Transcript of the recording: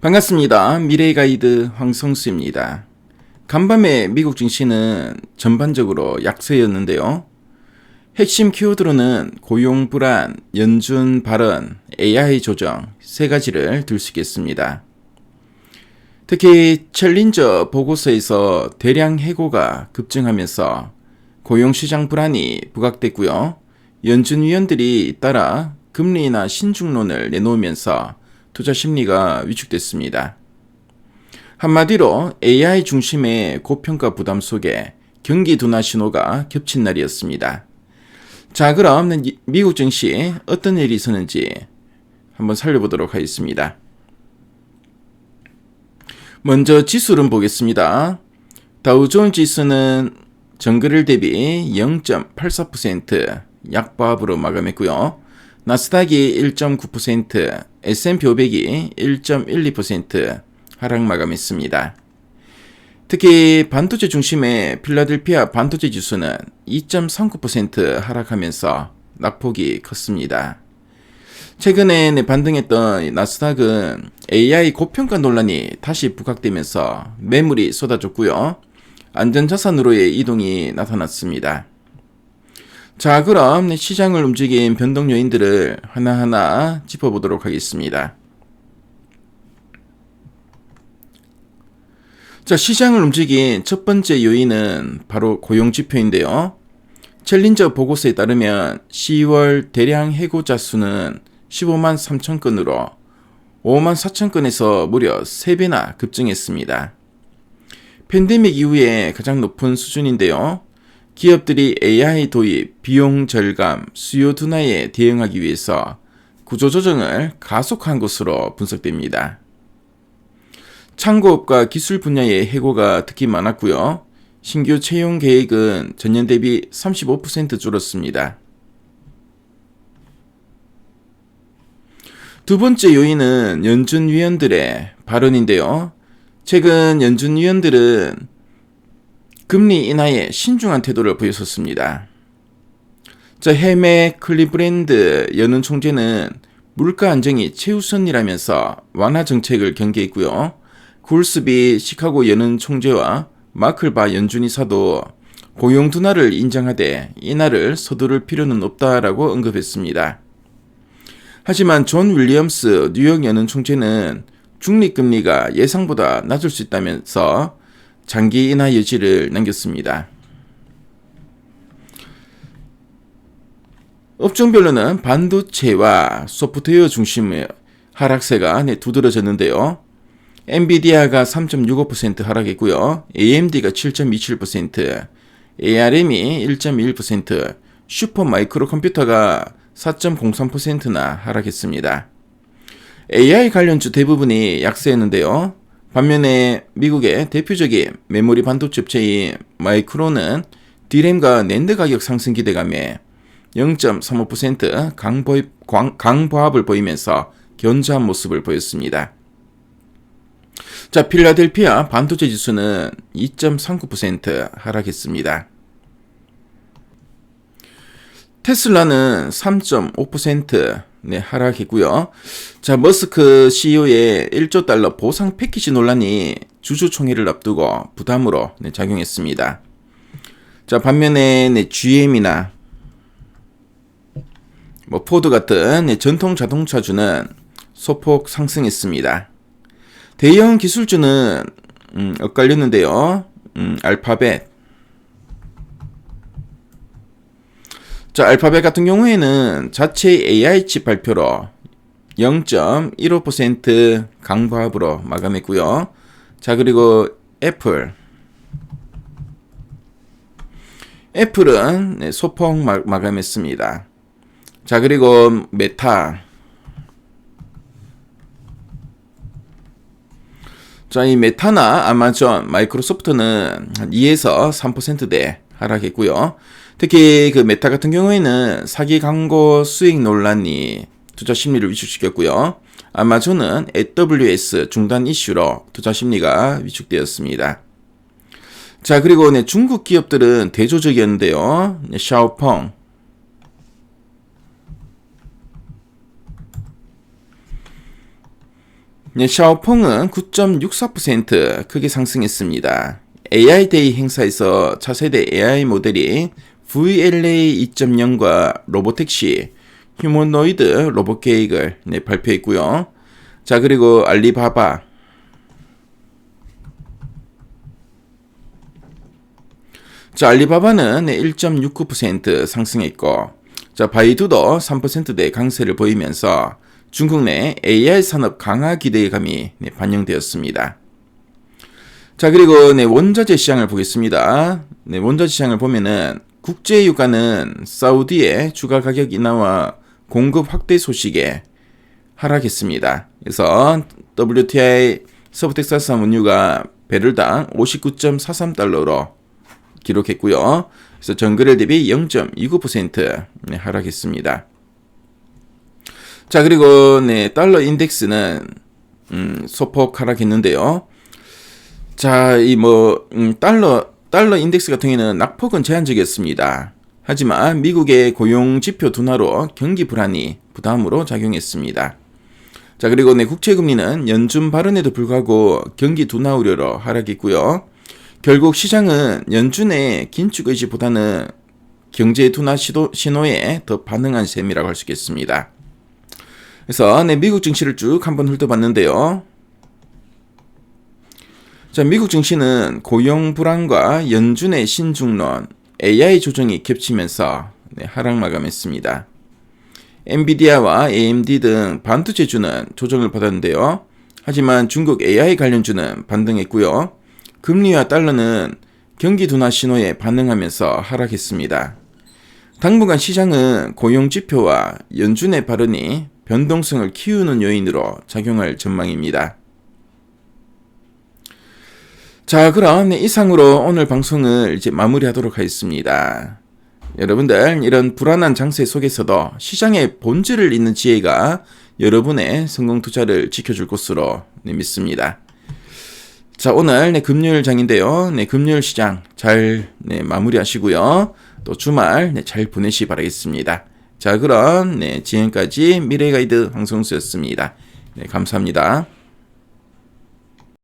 반갑습니다. 미래의 가이드 황성수입니다. 간밤에 미국 증시는 전반적으로 약세였는데요. 핵심 키워드로는 고용 불안, 연준 발언, AI 조정 세 가지를 들 수 있겠습니다. 특히 챌린저 보고서에서 대량 해고가 급증하면서 고용시장 불안이 부각됐고요. 연준 위원들이 따라 금리 인하 신중론을 내놓으면서 투자 심리가 위축됐습니다. 한마디로 AI 중심의 고평가 부담 속에 경기 둔화 신호가 겹친 날이었습니다. 자, 그럼 미국 증시 어떤 일이 있었는지 한번 살펴보도록 하겠습니다. 먼저 지수를 보겠습니다. 다우존 지수는 전거래일 대비 0.84% 약보합으로 마감했고요. 나스닥이 1.9%, S&P 500이 1.12% 하락 마감했습니다. 특히 반도체 중심의 필라델피아 반도체 지수는 2.39% 하락하면서 낙폭이 컸습니다. 최근에 반등했던 나스닥은 AI 고평가 논란이 다시 부각되면서 매물이 쏟아졌고요. 안전자산으로의 이동이 나타났습니다. 자, 그럼 시장을 움직인 변동 요인들을 하나하나 짚어보도록 하겠습니다. 자, 시장을 움직인 첫 번째 요인은 바로 고용지표인데요. 챌린저 보고서에 따르면 10월 대량 해고자 수는 15만 3천 건으로 5만 4천 건에서 무려 3배나 급증했습니다. 팬데믹 이후에 가장 높은 수준인데요. 기업들이 AI 도입, 비용 절감, 수요 둔화에 대응하기 위해서 구조조정을 가속한 것으로 분석됩니다. 창고업과 기술 분야의 해고가 특히 많았고요. 신규 채용 계획은 전년 대비 35% 줄었습니다. 두 번째 요인은 연준 위원들의 발언인데요. 최근 연준 위원들은 금리 인하에 신중한 태도를 보였었습니다. 자, 해매 클리브랜드 연은 총재는 물가 안정이 최우선이라면서 완화 정책을 경계했고요. 굴스비 시카고 연은 총재와 마클바 연준 이사도 고용 둔화를 인정하되 인하를 서두를 필요는 없다라고 언급했습니다. 하지만 존 윌리엄스 뉴욕 연은 총재는 중립금리가 예상보다 낮을 수 있다면서 장기 인하 여지를 남겼습니다. 업종별로는 반도체와 소프트웨어 중심의 하락세가 두드러졌는데요. 엔비디아가 3.65% 하락했고요. AMD가 7.27%, ARM이 1.21%, 슈퍼마이크로 컴퓨터가 4.03%나 하락했습니다. AI 관련주 대부분이 약세했는데요. 반면에 미국의 대표적인 메모리 반도체 업체인 마이크론은 D램과 낸드 가격 상승 기대감에 0.35% 강보합을 보이면서 견조한 모습을 보였습니다. 자, 필라델피아 반도체 지수는 2.39% 하락했습니다. 테슬라는 3.5% 하락했고요. 자, 머스크 CEO의 1조 달러 보상 패키지 논란이 주주총회를 앞두고 부담으로 작용했습니다. 자, 반면에 GM이나 포드 같은 전통 자동차주는 소폭 상승했습니다. 대형 기술주는 엇갈렸는데요. 알파벳. 자, 알파벳 같은 경우에는 자체 AI 칩 발표로 0.15% 강보합으로 마감했고요. 자, 그리고 애플은 소폭 마감했습니다. 자, 그리고 메타. 자, 이 메타나 아마존, 마이크로소프트는 한 2에서 3%대 하락했고요. 특히 그 메타 같은 경우에는 사기 광고 수익 논란이 투자 심리를 위축시켰고요. 아마존은 AWS 중단 이슈로 투자 심리가 위축되었습니다. 자, 그리고 중국 기업들은 대조적이었는데요. 샤오펑, 네, 샤오펑은 9.64% 크게 상승했습니다. AI데이 행사에서 차세대 AI 모델이 VLA 2.0과 로보택시, 휴머노이드 로봇 계획을 발표했고요. 자, 그리고 알리바바. 자, 알리바바는 1.69% 상승했고, 자, 바이두도 3%대 강세를 보이면서 중국 내 AI 산업 강화 기대감이 반영되었습니다. 자, 그리고 원자재 시장을 보겠습니다. 원자재 시장을 보면은 국제 유가는 사우디의 주가 가격 인하와 공급 확대 소식에 하락했습니다. 그래서 WTI 서브텍사스 원유가 배럴당 59.43달러로 기록했고요. 그래서 전거래 대비 0.29% 하락했습니다. 자, 그리고 달러 인덱스는 소폭 하락했는데요. 자, 달러 인덱스 같은 경우에는 낙폭은 제한적이었습니다. 하지만 미국의 고용 지표 둔화로 경기 불안이 부담으로 작용했습니다. 자, 그리고 국채금리는 연준 발언에도 불구하고 경기 둔화 우려로 하락했고요. 결국 시장은 연준의 긴축 의지보다는 경제 둔화 신호에 더 반응한 셈이라고 할 수 있겠습니다. 그래서 미국 증시를 쭉 한번 훑어봤는데요. 자, 미국 증시는 고용 불안과 연준의 신중론, AI 조정이 겹치면서 하락 마감했습니다. 엔비디아와 AMD 등 반도체주는 조정을 받았는데요. 하지만 중국 AI 관련주는 반등했고요. 금리와 달러는 경기 둔화 신호에 반응하면서 하락했습니다. 당분간 시장은 고용 지표와 연준의 발언이 변동성을 키우는 요인으로 작용할 전망입니다. 자, 그럼 이상으로 오늘 방송을 이제 마무리하도록 하겠습니다. 여러분들, 이런 불안한 장세 속에서도 시장의 본질을 잇는 지혜가 여러분의 성공 투자를 지켜줄 것으로 믿습니다. 자, 오늘 금요일 장인데요. 금요일 시장 잘 마무리하시고요. 또 주말 잘 보내시기 바라겠습니다. 자, 그럼 지금까지 미래가이드 황성수였습니다. 감사합니다.